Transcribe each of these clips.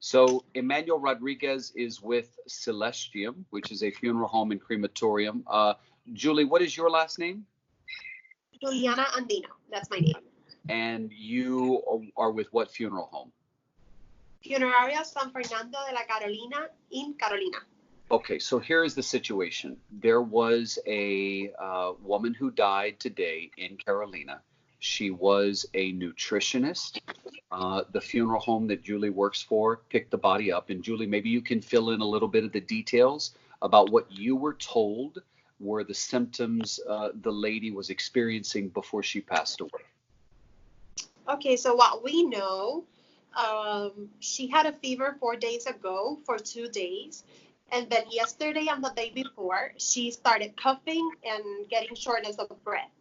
So Emmanuel Rodriguez is with Celestium, which is a funeral home and crematorium. Julie, what is your last name? Juliana Andino. That's my name. And you are with what funeral home? Funeraria San Fernando de la Carolina in Carolina. Okay, so here is the situation. There was a woman who died today in Carolina. She was a nutritionist. The funeral home that Julie works for picked the body up. And Julie, maybe you can fill in a little bit of the details about what you were told were the symptoms the lady was experiencing before she passed away. Okay, so what we know, she had a fever 4 days ago for 2 days. And then yesterday and the day before, she started coughing and getting shortness of breath.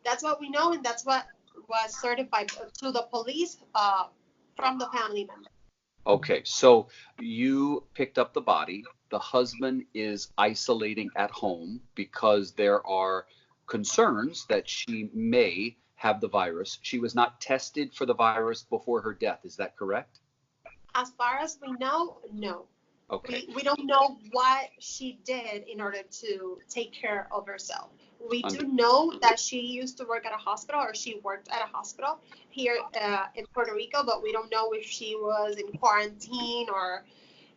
That's what we know, and that's what was certified to the police from the family member. Okay, so you picked up the body. The husband is isolating at home because there are concerns that she may have the virus. She was not tested for the virus before her death. Is that correct? As far as we know, no. Okay. We don't know what she did in order to take care of herself. We do know that she used to work at a hospital, or she worked at a hospital here in Puerto Rico, but we don't know if she was in quarantine or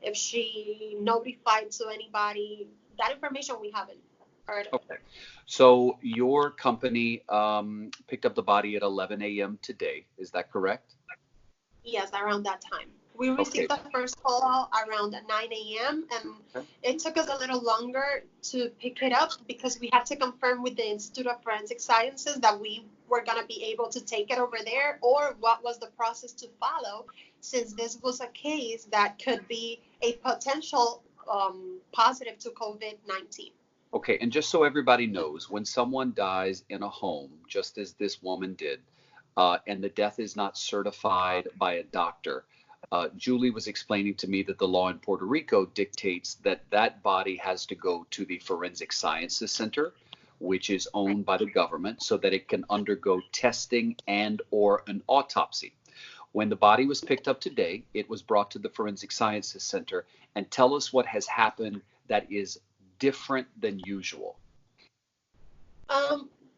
if she notified to anybody. That information we haven't heard of. Okay. So your company picked up the body at 11 a.m. today. Is that correct? Yes, around that time. We received the first call around 9 a.m. and it took us a little longer to pick it up because we had to confirm with the Institute of Forensic Sciences that we were going to be able to take it over there, or what was the process to follow, since this was a case that could be a potential positive to COVID-19. Okay, and just so everybody knows, when someone dies in a home, just as this woman did, and the death is not certified by a doctor, Julie was explaining to me that the law in Puerto Rico dictates that that body has to go to the Forensic Sciences Center, which is owned by the government, so that it can undergo testing and or an autopsy. When the body was picked up today, it was brought to the Forensic Sciences Center. And tell us what has happened that is different than usual.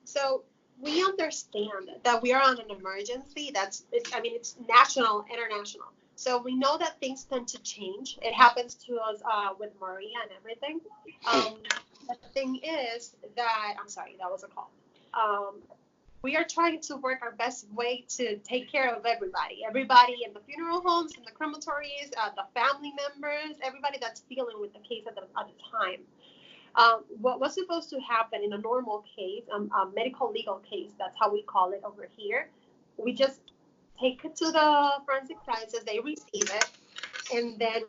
So we understand that we are on an emergency. It's national, international. So we know that things tend to change. It happens to us with Maria and everything. The thing is that, I'm sorry, that was a call. We are trying to work our best way to take care of everybody in the funeral homes, in the crematories, the family members, everybody that's dealing with the case at the time. What was supposed to happen in a normal case, a medical legal case, that's how we call it over here, we just take it to the forensic sciences, they receive it, and then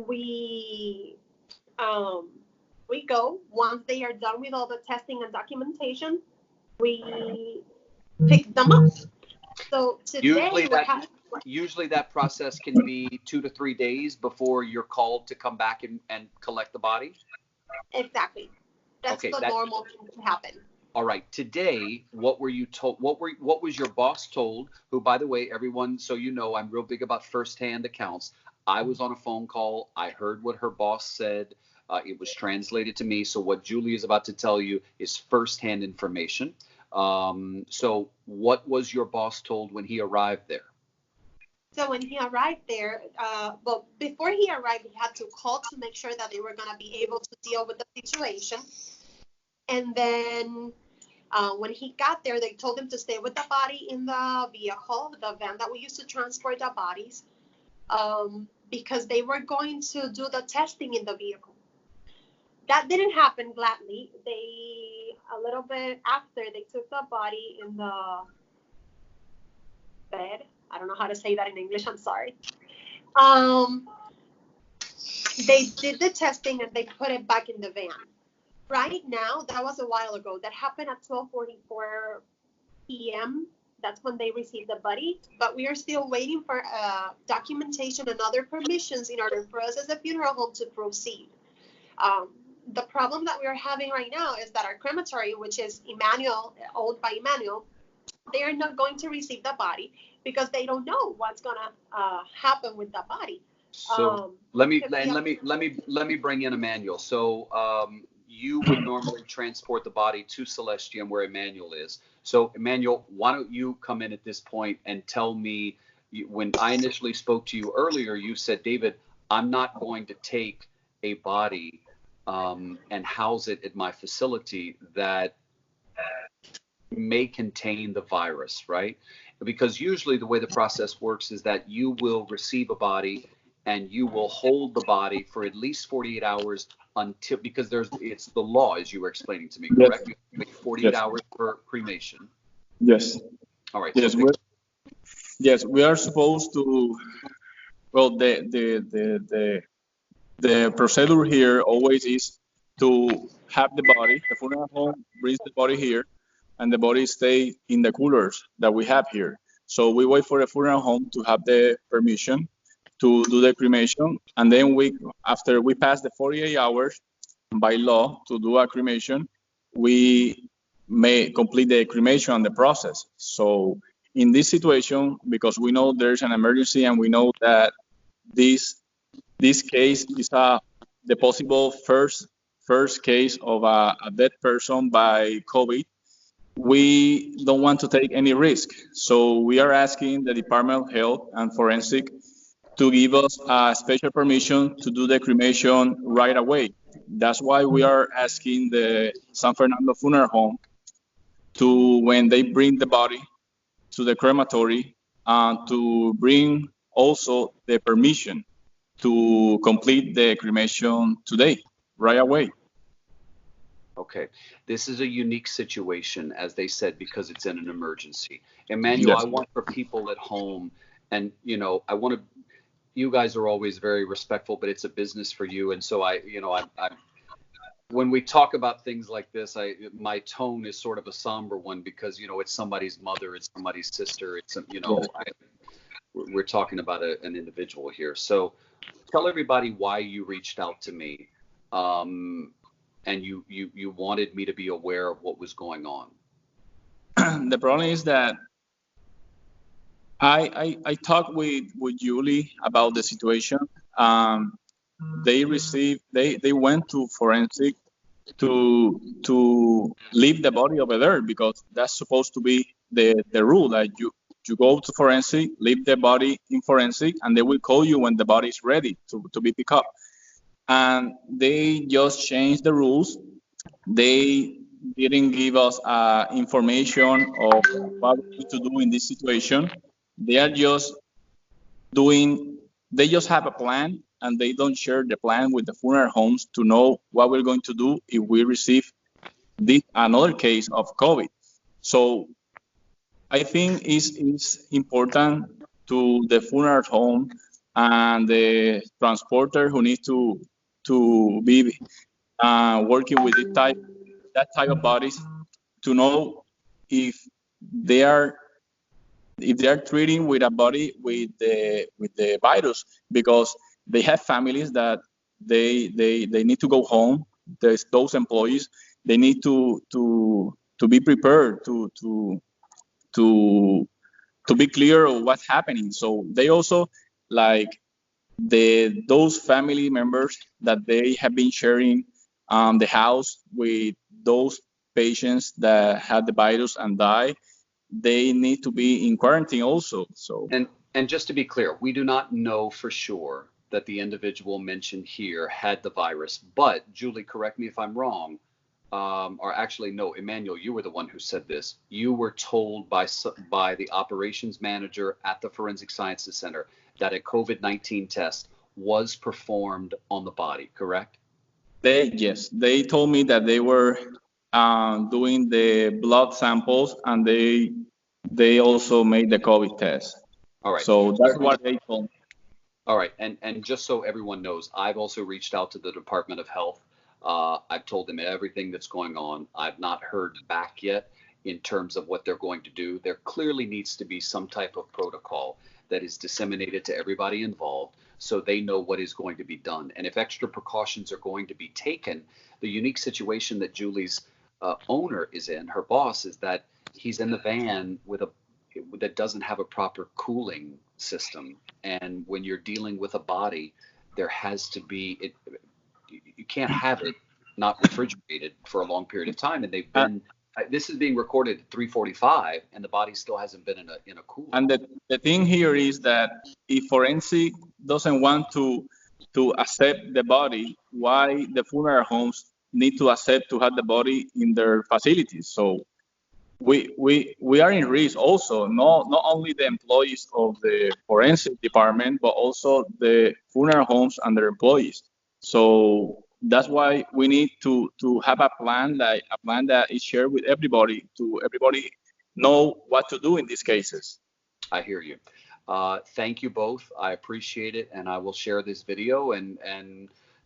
we go, once they are done with all the testing and documentation, we pick them up. So today usually that process can be 2 to 3 days before you're called to come back and collect the body. Exactly. That's the normal thing to happen. All right. Today, what were you told? What was your boss told? Who, by the way, everyone, so you know, I'm real big about firsthand accounts. I was on a phone call. I heard what her boss said. It was translated to me. So what Julie is about to tell you is firsthand information. So what was your boss told when he arrived there? So when he arrived there, well, before he arrived, he had to call to make sure that they were going to be able to deal with the situation. And then when he got there, they told him to stay with the body in the vehicle, the van that we used to transport the bodies, because they were going to do the testing in the vehicle. That didn't happen gladly. A little bit after, they took the body in the bed. I don't know how to say that in English. I'm sorry. They did the testing and they put it back in the van. Right now, that was a while ago. That happened at 12:44 p.m. That's when they received the body. But we are still waiting for documentation and other permissions in order for us as a funeral home to proceed. The problem that we are having right now is that our crematorium, which is Emmanuel, owned by Emmanuel, they are not going to receive the body because they don't know what's gonna happen with the body. So let me If and the let me bring in Emmanuel. So you would normally transport the body to Celestium where Emmanuel is. So Emmanuel, why don't you come in at this point and tell me, when I initially spoke to you earlier, you said, David, I'm not going to take a body and house it at my facility that may contain the virus, right? Because usually the way the process works is that you will receive a body and you will hold the body for at least 48 hours until, because it's the law, as you were explaining to me, Yes, correct? You have to wait 48 yes, hours for cremation. yes, All right, so yes. Yes, we are supposed to. Well, the procedure here always is to have the body. The funeral home brings the body here, and the body stay in the coolers that we have here. So we wait for the funeral home to have the permission to do the cremation, and then after we pass the 48 hours by law to do a cremation, we may complete the cremation and the process. So in this situation, because we know there's an emergency and we know that this this case is the possible first case of a dead person by COVID. We don't want to take any risk, so we are asking the Department of Health and Forensic to give us a special permission to do the cremation right away. That's why we are asking the San Fernando Funeral Home to, when they bring the body to the crematory, to bring also the permission to complete the cremation today, right away. okay, this is a unique situation, as they said, because it's in an emergency. Emmanuel, I Yes, want for people at home, and I want to. You guys are always very respectful, but it's a business for you, and so I when we talk about things like this, my tone is sort of a somber one because it's somebody's mother, it's somebody's sister, it's yes. we're talking about an individual here. So tell everybody why you reached out to me, and you wanted me to be aware of what was going on. The problem is that I talked with Julie about the situation. Um, they went to forensic to leave the body over there because that's supposed to be the rule that you go to forensic, leave the body in forensic, and they will call you when the body is ready to be picked up. And they just changed the rules. They didn't give us information of what we need to do in this situation. They are just doing, they just have a plan and they don't share the plan with the funeral homes to know what we're going to do if we receive another case of COVID. So I think it's important to the funeral home and the transporter who needs to be working with that type of bodies to know if they are treating with a body with the virus, because they have families that they need to go home. There's those employees, they need to be prepared to to be clear of what's happening. So they also, like, those family members that they have been sharing the house with those patients that had the virus and die, they need to be in quarantine also. So And just to be clear, we do not know for sure that the individual mentioned here had the virus. But Julie, correct me if I'm wrong. Or actually, no, Emmanuel, you were the one who said this. You were told by the operations manager at the Forensic Sciences Center that a COVID-19 test was performed on the body, correct? they told me that they were doing the blood samples, and they also made the COVID test. All right. So that's what they told me. All right, and just so everyone knows, I've also reached out to the Department of Health. I've told them everything that's going on. I've not heard back yet in terms of what they're going to do. There clearly needs to be some type of protocol that is disseminated to everybody involved so they know what is going to be done. And if extra precautions are going to be taken, the unique situation that Julie's owner is in, her boss, is that he's in the van with a that doesn't have a proper cooling system. And when you're dealing with a body, there has to be it. You can't have it not refrigerated for a long period of time. And they've Uh, been. This is being recorded at 3:45, and the body still hasn't been in a cooler. and the thing here is that if forensic doesn't want to accept the body, why the funeral homes need to accept to have the body in their facilities? So we are in risk also, not only the employees of the forensic department, but also the funeral homes and their employees. So that's why we need to have a plan, like a plan that is shared with everybody, to everybody know what to do in these cases. I hear you. Thank you both. I appreciate it, and I will share this video. And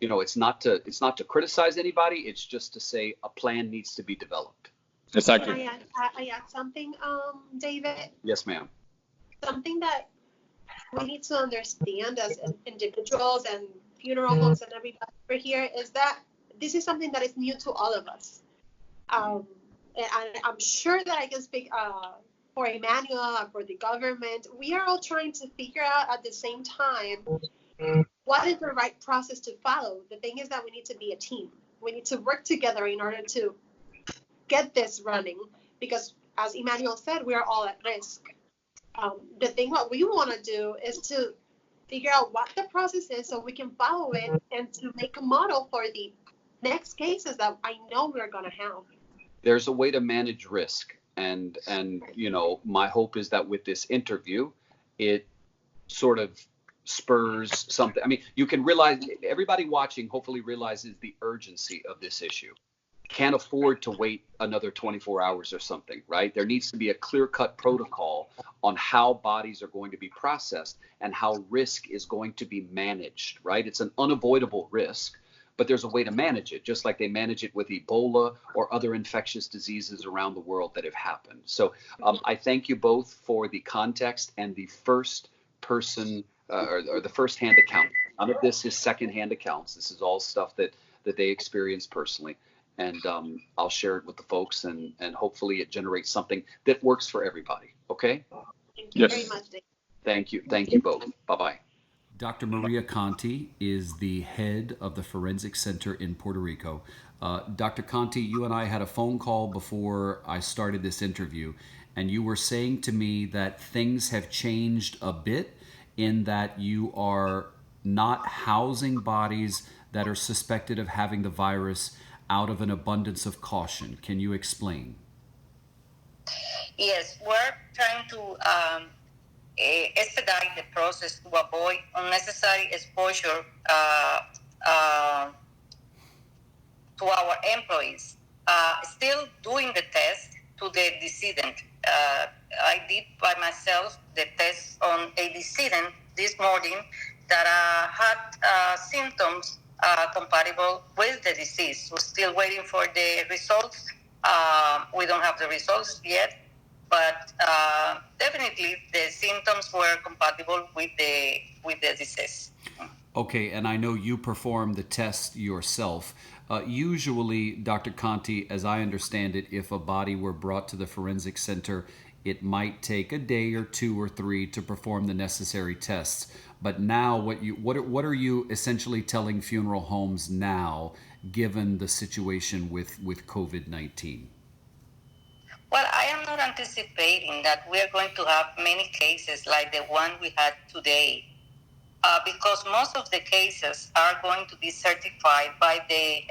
it's not to criticize anybody. It's just to say a plan needs to be developed. Exactly. Can I add something, David? Yes, ma'am. Something that we need to understand as individuals and funeral homes and everybody over here is that this is something that is new to all of us. And I'm sure that I can speak for Emmanuel and for the government. We are all trying to figure out at the same time what is the right process to follow. The thing is that we need to be a team. We need to work together in order to get this running, because as Emmanuel said, we are all at risk. The thing what we want to do is to figure out what the process is so we can follow it and to make a model for the next cases that I know we're going to have. There's a way to manage risk, and my hope is that with this interview, it sort of spurs something. I mean, you can realize, everybody watching hopefully realizes the urgency of this issue. Can't afford to wait another 24 hours or something, right? There needs to be a clear-cut protocol on how bodies are going to be processed and how risk is going to be managed, right? It's an unavoidable risk, but there's a way to manage it, just like they manage it with Ebola or other infectious diseases around the world that have happened. So I thank you both for the context and the first person or the first-hand account. None of this is second-hand accounts. This is all stuff that they experienced personally. And I'll share it with the folks, and hopefully it generates something that works for everybody. Okay? Thank you very much, Dave. Thank you. Thank you both. Bye-bye. Dr. Maria Conti is the head of the Forensic Center in Puerto Rico. Dr. Conti, you and I had a phone call before I started this interview, and you were saying to me that things have changed a bit in that you are not housing bodies that are suspected of having the virus out of an abundance of caution. Can you explain? Yes, we're trying to expedite the process to avoid unnecessary exposure to our employees. Still doing the test to the decedent. I did by myself the test on a decedent this morning that had symptoms compatible with the disease. We're still waiting for the results. We don't have the results yet, but definitely the symptoms were compatible with the disease. Okay, and I know you performed the test yourself. Usually, Dr. Conti, as I understand it, if a body were brought to the forensic center, it might take a day or 2 or 3 to perform the necessary tests. But now, what are you essentially telling funeral homes now, given the situation with COVID-19? Well, I am not anticipating that we are going to have many cases like the one we had today, because most of the cases are going to be certified by the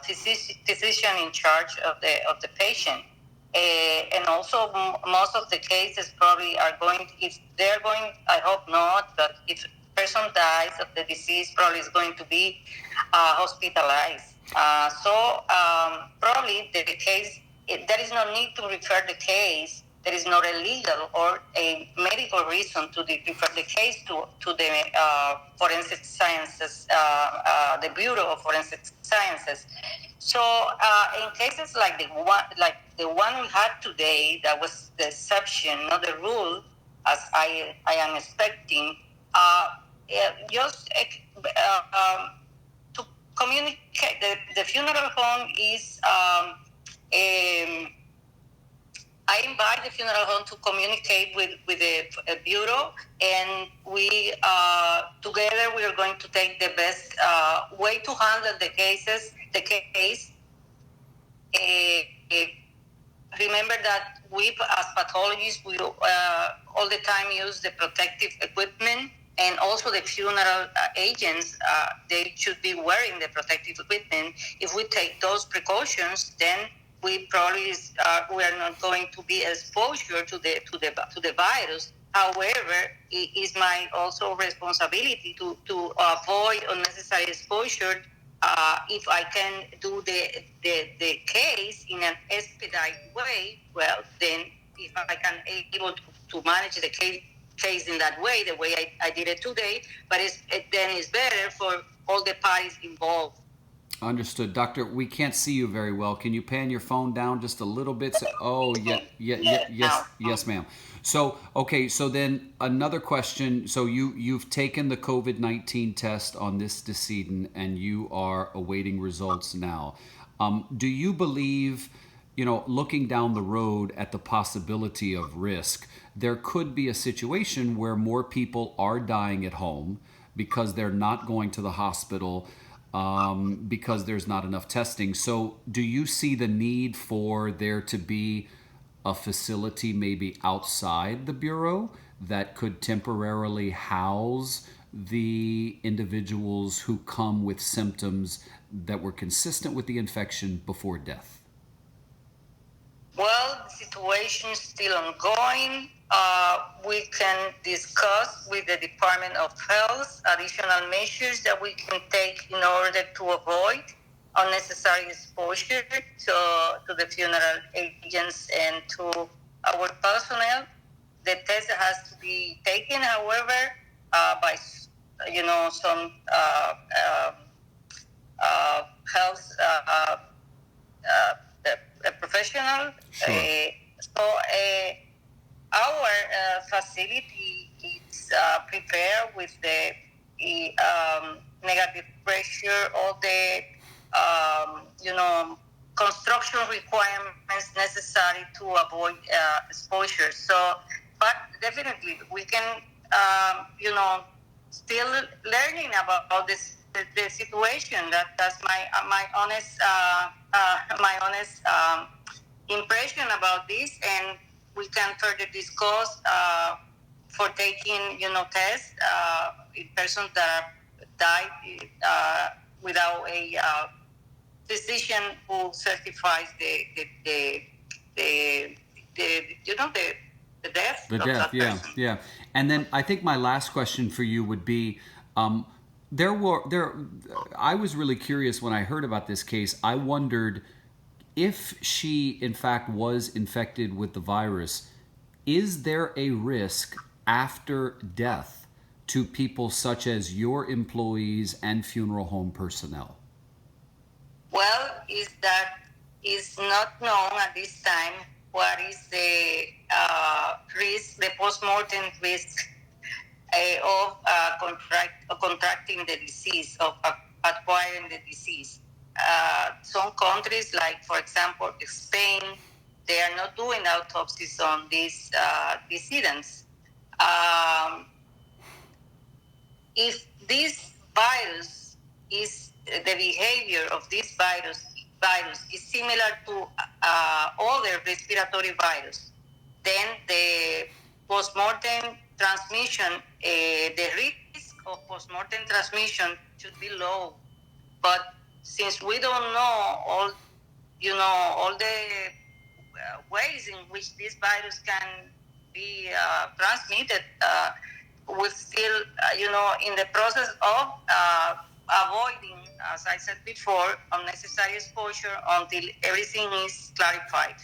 physician in charge of the patient. And also most of the cases probably are going, if they're going, I hope not, but if a person dies of the disease, probably is going to be hospitalized. So probably the case, there is no need to refer the case. There is not a legal or a medical reason to refer the case to the forensic sciences, the Bureau of Forensic Sciences. So in cases like the one we had today, that was the exception, not the rule, as I am expecting. Just to communicate, the funeral home is I invite the funeral home to communicate with the bureau, and we together we are going to take the best way to handle the case. Uh, Remember that we, as pathologists, we all the time use the protective equipment, and also the funeral agents, they should be wearing the protective equipment. If we take those precautions, then we probably we are not going to be exposure to the virus. However, it is my also responsibility to avoid unnecessary exposure. If I can do the case in an expedited way, well, then if I can able to manage the case in that way, the way I did it today, but then it's better for all the parties involved. Understood. Doctor, we can't see you very well. Can you pan your phone down just a little bit? Oh, yes, ma'am. So, okay, so then another question. So you've taken the COVID-19 test on this decedent and you are awaiting results now. Do you believe, looking down the road at the possibility of risk, there could be a situation where more people are dying at home because they're not going to the hospital, because there's not enough testing. So do you see the need for there to be a facility maybe outside the Bureau that could temporarily house the individuals who come with symptoms that were consistent with the infection before death? Well, the situation is still ongoing. We can discuss with the Department of Health additional measures that we can take in order to avoid unnecessary exposure to the funeral agents and to our personnel. The test has to be taken, however, by some health a professional. Sure. So our facility is prepared with the negative pressure, all the construction requirements necessary to avoid exposure. So, but definitely we can still learning about this the situation. That's my honest impression about this, and we can further discuss for taking tests in persons that died without a physician who certifies the death. The death, yeah, person. Yeah. And then I think my last question for you would be, I was really curious when I heard about this case. I wondered if she, in fact, was infected with the virus. Is there a risk after death to people such as your employees and funeral home personnel? Well, is not known at this time what is the risk, the post-mortem risk of contracting the disease, of acquiring the disease. Some countries, like for example Spain, they are not doing autopsies on these decedents. If this virus is the behavior of this virus is similar to other respiratory virus, then the postmortem transmission, the risk of postmortem transmission should be low. But since we don't know all the ways in which this virus can be transmitted, we're still, in the process of avoiding, as I said before, unnecessary exposure until everything is clarified.